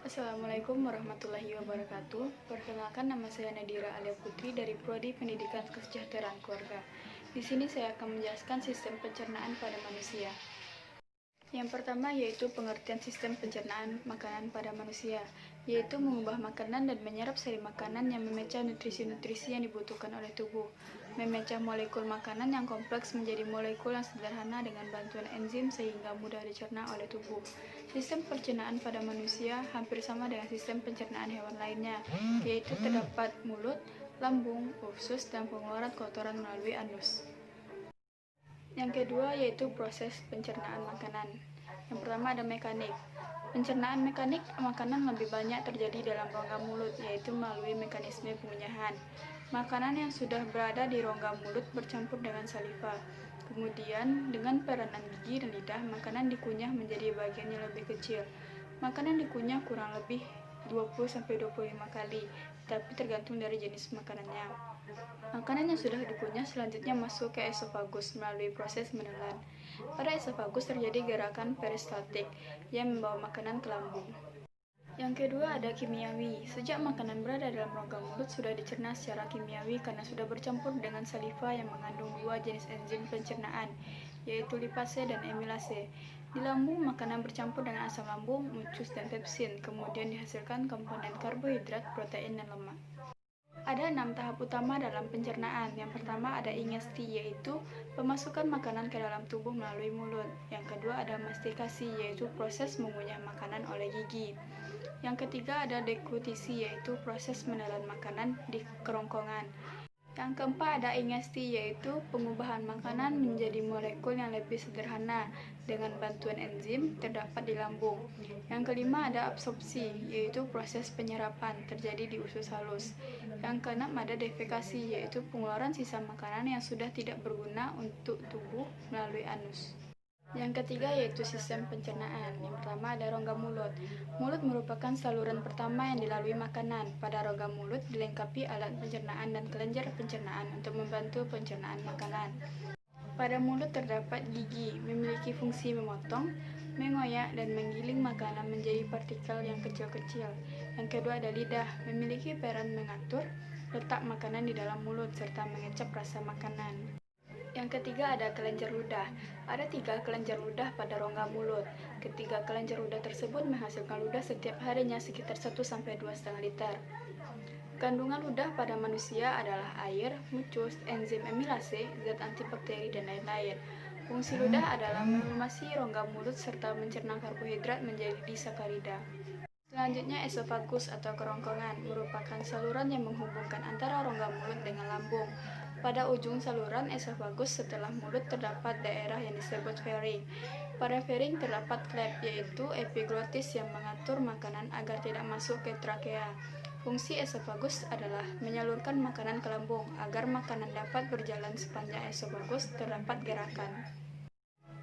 Assalamualaikum warahmatullahi wabarakatuh. Perkenalkan, nama saya Nadira Alia Putri dari Prodi Pendidikan Kesejahteraan Keluarga. Di sini saya akan menjelaskan sistem pencernaan pada manusia. Yang pertama yaitu pengertian sistem pencernaan makanan pada manusia, yaitu mengubah makanan dan menyerap sari makanan yang memecah nutrisi-nutrisi yang dibutuhkan oleh tubuh, memecah molekul makanan yang kompleks menjadi molekul yang sederhana dengan bantuan enzim sehingga mudah dicerna oleh tubuh. Sistem pencernaan pada manusia hampir sama dengan sistem pencernaan hewan lainnya, yaitu terdapat mulut, lambung, usus, dan pengeluaran kotoran melalui anus. Yang kedua yaitu proses pencernaan makanan. Yang pertama ada mekanik. Pencernaan mekanik makanan lebih banyak terjadi dalam rongga mulut, yaitu melalui mekanisme pengunyahan. Makanan yang sudah berada di rongga mulut bercampur dengan saliva. Kemudian dengan peranan gigi dan lidah, makanan dikunyah menjadi bagian yang lebih kecil. Makanan dikunyah kurang lebih 20-25 kali, tapi tergantung dari jenis makanannya. Makanan yang sudah dikunyah selanjutnya masuk ke esofagus melalui proses menelan. Pada esofagus terjadi gerakan peristaltik yang membawa makanan ke lambung. Yang kedua ada kimiawi. Sejak makanan berada dalam rongga mulut sudah dicerna secara kimiawi karena sudah bercampur dengan saliva yang mengandung dua jenis enzim pencernaan, yaitu lipase dan amilase. Di lambung, makanan bercampur dengan asam lambung, mucus, dan pepsin, kemudian dihasilkan komponen karbohidrat, protein, dan lemak. Ada 6 tahap utama dalam pencernaan. Yang pertama ada ingesti, yaitu pemasukan makanan ke dalam tubuh melalui mulut. Yang kedua ada mastikasi, yaitu proses mengunyah makanan oleh gigi. Yang ketiga ada deglutisi, yaitu proses menelan makanan di kerongkongan. Yang keempat ada ingesti, yaitu pengubahan makanan menjadi molekul yang lebih sederhana dengan bantuan enzim terdapat di lambung. Yang kelima ada absorpsi, yaitu proses penyerapan terjadi di usus halus. Yang keenam ada defekasi, yaitu pengeluaran sisa makanan yang sudah tidak berguna untuk tubuh melalui anus. Yang ketiga yaitu sistem pencernaan. Yang pertama ada rongga mulut. Mulut merupakan saluran pertama yang dilalui makanan. Pada rongga mulut dilengkapi alat pencernaan dan kelenjar pencernaan untuk membantu pencernaan makanan. Pada mulut terdapat gigi, memiliki fungsi memotong, mengoyak, dan menggiling makanan menjadi partikel yang kecil-kecil. Yang kedua ada lidah, memiliki peran mengatur letak makanan di dalam mulut serta mengecap rasa makanan. Yang ketiga ada kelenjar ludah. Ada 3 kelenjar ludah pada rongga mulut. Ketiga kelenjar ludah tersebut menghasilkan ludah setiap harinya sekitar 1-2,5 liter. Kandungan ludah pada manusia adalah air, mucus, enzim amilase, zat antibakteri, dan lain-lain. Fungsi ludah adalah melumasi rongga mulut serta mencerna karbohidrat menjadi disakarida. Selanjutnya esofagus atau kerongkongan merupakan saluran yang menghubungkan antara rongga mulut dengan lambung. Pada ujung saluran esofagus setelah mulut terdapat daerah yang disebut pharynx. Pada pharynx terdapat klep, yaitu epiglotis yang mengatur makanan agar tidak masuk ke trakea. Fungsi esofagus adalah menyalurkan makanan ke lambung. Agar makanan dapat berjalan sepanjang esofagus terdapat gerakan.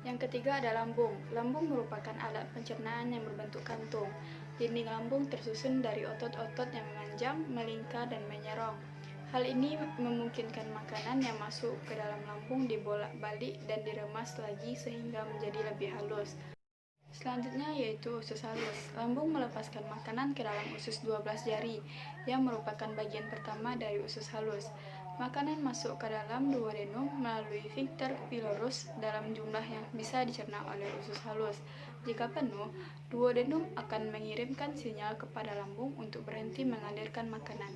Yang ketiga ada lambung. Lambung merupakan alat pencernaan yang berbentuk kantung. Dinding lambung tersusun dari otot-otot yang memanjang, melingkar, dan menyerong. Hal ini memungkinkan makanan yang masuk ke dalam lambung dibolak-balik dan diremas lagi sehingga menjadi lebih halus. Selanjutnya yaitu usus halus. Lambung melepaskan makanan ke dalam usus 12 jari, yang merupakan bagian pertama dari usus halus. Makanan masuk ke dalam duodenum melalui sphincter pylorus dalam jumlah yang bisa dicerna oleh usus halus. Jika penuh, duodenum akan mengirimkan sinyal kepada lambung untuk berhenti mengalirkan makanan.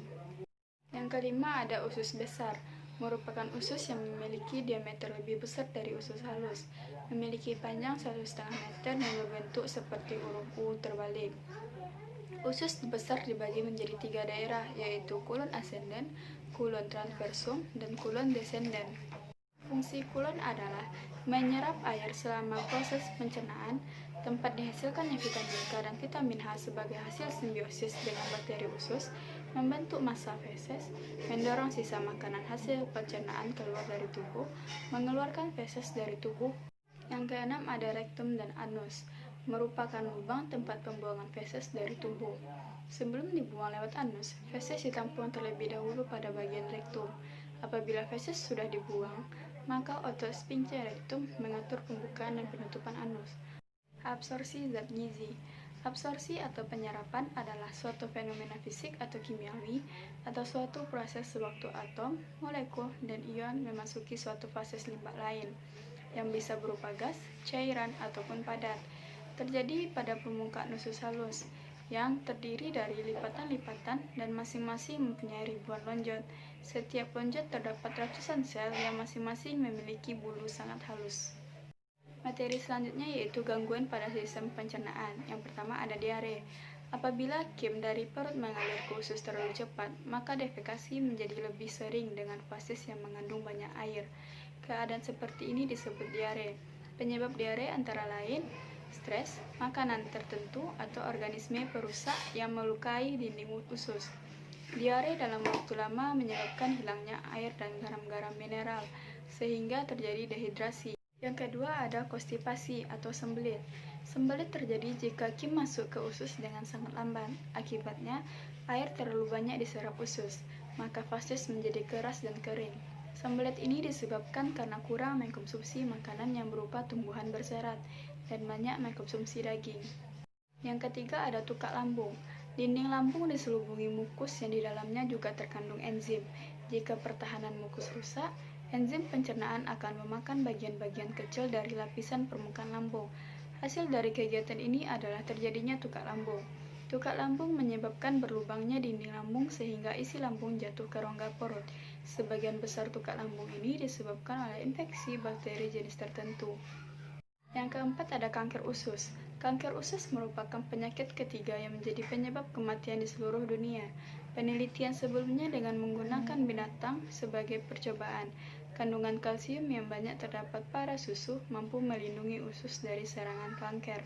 Yang kelima ada usus besar, merupakan usus yang memiliki diameter lebih besar dari usus halus, memiliki panjang 1,5 meter dan berbentuk seperti huruf U terbalik. Usus besar dibagi menjadi 3 daerah, yaitu kulon ascendens, kulon transversum, dan kulon descendens. Fungsi kulon adalah menyerap air selama proses pencernaan, tempat dihasilkannya vitamin K dan vitamin H sebagai hasil simbiosis dengan bakteri usus, membentuk massa feses, mendorong sisa makanan hasil pencernaan keluar dari tubuh, mengeluarkan feses dari tubuh. Yang keenam ada rektum dan anus, merupakan lubang tempat pembuangan feses dari tubuh. Sebelum dibuang lewat anus, feses ditampung terlebih dahulu pada bagian rektum. Apabila feses sudah dibuang, maka otot sphincter rektum mengatur pembukaan dan penutupan anus. Absorpsi zat gizi. Absorpsi atau penyerapan adalah suatu fenomena fisik atau kimiawi atau suatu proses sewaktu atom, molekul, dan ion memasuki suatu fase limbah lain yang bisa berupa gas, cairan, ataupun padat. Terjadi pada permukaan usus halus yang terdiri dari lipatan-lipatan dan masing-masing mempunyai ribuan lonjot. Setiap lonjot terdapat ratusan sel yang masing-masing memiliki bulu sangat halus. Materi selanjutnya yaitu gangguan pada sistem pencernaan. Yang pertama ada diare. Apabila kim dari perut mengalir ke usus terlalu cepat, maka defekasi menjadi lebih sering dengan fases yang mengandung banyak air. Keadaan seperti ini disebut diare. Penyebab diare antara lain stres, makanan tertentu, atau organisme perusak yang melukai dinding usus. Diare dalam waktu lama menyebabkan hilangnya air dan garam-garam mineral, sehingga terjadi dehidrasi. Yang kedua ada konstipasi atau sembelit. Sembelit terjadi jika kim masuk ke usus dengan sangat lambat. Akibatnya, air terlalu banyak diserap usus, maka fases menjadi keras dan kering. Sembelit ini disebabkan karena kurang mengkonsumsi makanan yang berupa tumbuhan berserat dan banyak mengkonsumsi daging. Yang ketiga ada tukak lambung. Dinding lambung diselubungi mukus yang di dalamnya juga terkandung enzim. Jika pertahanan mukus rusak, enzim pencernaan akan memakan bagian-bagian kecil dari lapisan permukaan lambung. Hasil dari kegiatan ini adalah terjadinya tukak lambung. Tukak lambung menyebabkan berlubangnya dinding lambung sehingga isi lambung jatuh ke rongga perut. Sebagian besar tukak lambung ini disebabkan oleh infeksi bakteri jenis tertentu. Yang keempat ada kanker usus. Kanker usus merupakan penyakit ketiga yang menjadi penyebab kematian di seluruh dunia. Penelitian sebelumnya dengan menggunakan binatang sebagai percobaan. Kandungan kalsium yang banyak terdapat pada susu mampu melindungi usus dari serangan kanker.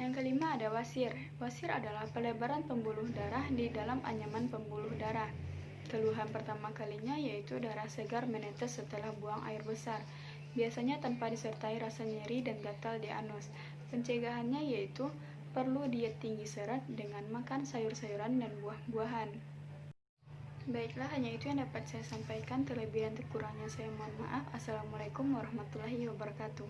Yang kelima ada wasir. Wasir adalah pelebaran pembuluh darah di dalam anyaman pembuluh darah. Keluhan pertama kalinya yaitu darah segar menetes setelah buang air besar. Biasanya tanpa disertai rasa nyeri dan gatal di anus. Pencegahannya yaitu perlu diet tinggi serat dengan makan sayur-sayuran dan buah-buahan. Baiklah, hanya itu yang dapat saya sampaikan. Terlebih dan terkurangnya saya mohon maaf. Assalamualaikum warahmatullahi wabarakatuh.